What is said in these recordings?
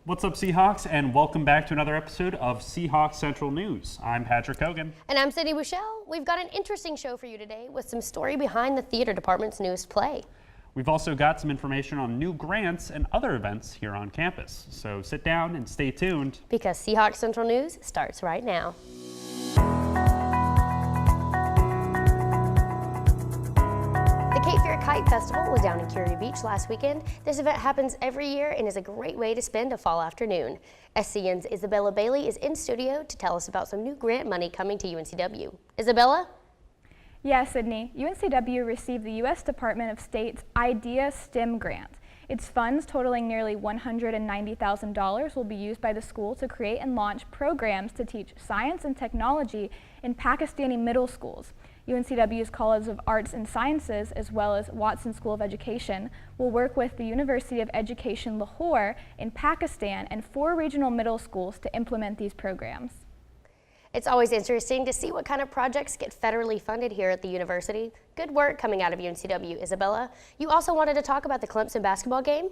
What's up, Seahawks, and welcome back to another episode of Seahawks Central News. I'm Patrick Hogan. And I'm Sydney Bouchelle. We've got an interesting show for you today with some story behind the theater department's newest play. We've also got some information on new grants and other events here on campus. So sit down and stay tuned, because Seahawks Central News starts right now. The Cape Fear Kite Festival was down in Curie Beach last weekend. This event happens every year and is a great way to spend a fall afternoon. SCN's Isabella Bailey is in studio to tell us about some new grant money coming to UNCW. Isabella? Yeah, Sydney. UNCW received the U.S. Department of State's IDEA STEM grant. Its funds, totaling nearly $190,000, will be used by the school to create and launch programs to teach science and technology in Pakistani middle schools. UNCW's College of Arts and Sciences, as well as Watson School of Education, will work with the University of Education Lahore in Pakistan and 4 regional middle schools to implement these programs. It's always interesting to see what kind of projects get federally funded here at the university. Good work coming out of UNCW, Isabella. You also wanted to talk about the Clemson basketball game?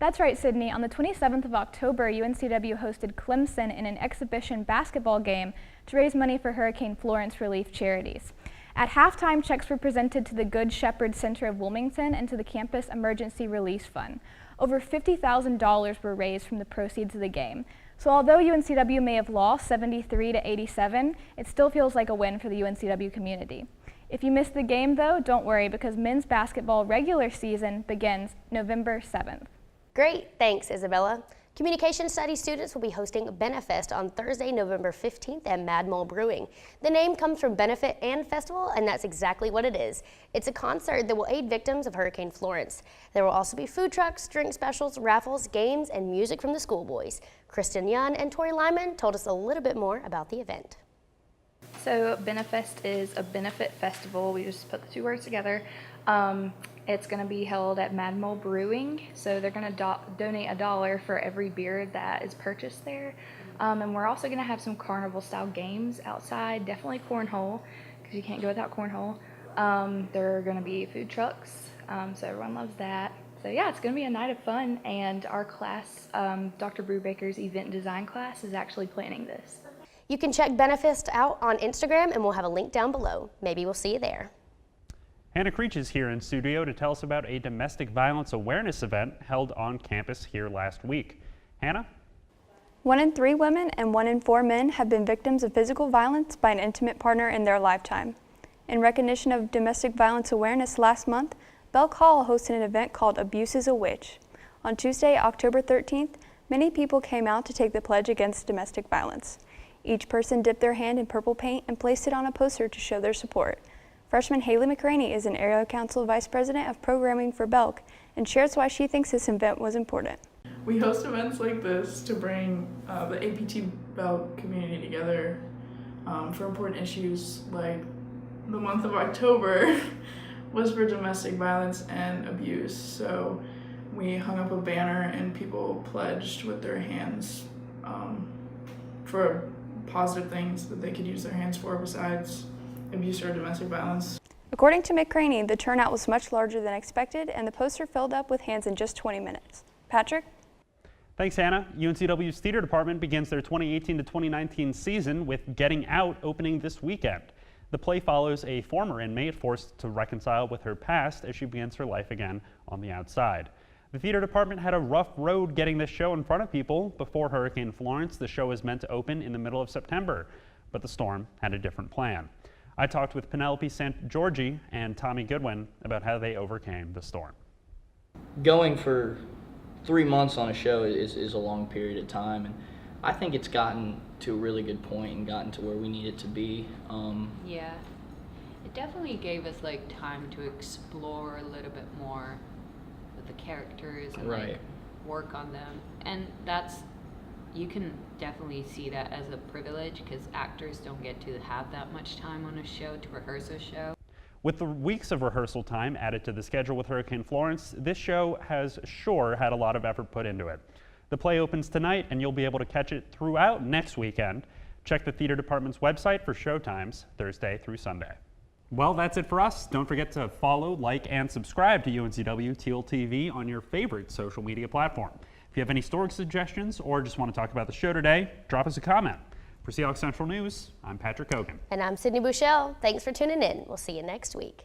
That's right, Sydney. On the 27th of October, UNCW hosted Clemson in an exhibition basketball game to raise money for Hurricane Florence relief charities. At halftime, checks were presented to the Good Shepherd Center of Wilmington and to the Campus Emergency Release Fund. Over $50,000 were raised from the proceeds of the game. So although UNCW may have lost 73-87, it still feels like a win for the UNCW community. If you missed the game, though, don't worry, because men's basketball regular season begins November 7th. Great, thanks, Isabella. Communication Studies students will be hosting Benefest on Thursday, November 15th at Mad Mole Brewing. The name comes from benefit and festival, and that's exactly what it is. It's a concert that will aid victims of Hurricane Florence. There will also be food trucks, drink specials, raffles, games, and music from the schoolboys. Kristen Young and Tori Lyman told us a little bit more about the event. So Benefest is a benefit festival. We just put the two words together. It's going to be held at Mad Mole Brewing, so they're going to donate $1 for every beer that is purchased there. And we're also going to have some carnival-style games outside, definitely cornhole, because you can't go without cornhole. There are going to be food trucks, so everyone loves that. So yeah, it's going to be a night of fun, and our class, Dr. Brubaker's event design class, is actually planning this. You can check Benefest out on Instagram, and we'll have a link down below. Maybe we'll see you there. Hannah Creech is here in studio to tell us about a domestic violence awareness event held on campus here last week. Hannah? 1 in 3 women and 1 in 4 men have been victims of physical violence by an intimate partner in their lifetime. In recognition of domestic violence awareness last month, Belk Hall hosted an event called Abuse is a Witch. On Tuesday, October 13th, many people came out to take the pledge against domestic violence. Each person dipped their hand in purple paint and placed it on a poster to show their support. Freshman Haley McCraney is an Area Council Vice President of Programming for Belk and shares why she thinks this event was important. We host events like this to bring the APT Belk community together for important issues like the month of October was for domestic violence and abuse. So we hung up a banner and people pledged with their hands for positive things that they could use their hands for besides abuse or domestic violence. According to McCraney, the turnout was much larger than expected and the poster filled up with hands in just 20 minutes. Patrick? Thanks, Hannah. UNCW's theater department begins their 2018 to 2019 season with Getting Out opening this weekend. The play follows a former inmate forced to reconcile with her past as she begins her life again on the outside. The theater department had a rough road getting this show in front of people. Before Hurricane Florence, the show was meant to open in the middle of September, but the storm had a different plan. I talked with Penelope St. Georgi and Tommy Goodwin about how they overcame the storm. Going for 3 months on a show is a long period of time, and I think it's gotten to a really good point and gotten to where we need it to be. Yeah, it definitely gave us like time to explore a little bit more with the characters and Right. like work on them, and you can definitely see that as a privilege because actors don't get to have that much time on a show to rehearse a show. With the weeks of rehearsal time added to the schedule with Hurricane Florence, this show has sure had a lot of effort put into it. The play opens tonight and you'll be able to catch it throughout next weekend. Check the theater department's website for showtimes Thursday through Sunday. Well, that's it for us. Don't forget to follow, like, and subscribe to UNCW TealTV on your favorite social media platform. If you have any story suggestions or just want to talk about the show today, drop us a comment. For Seahawks Central News, I'm Patrick Hogan. And I'm Sydney Bouchel. Thanks for tuning in. We'll see you next week.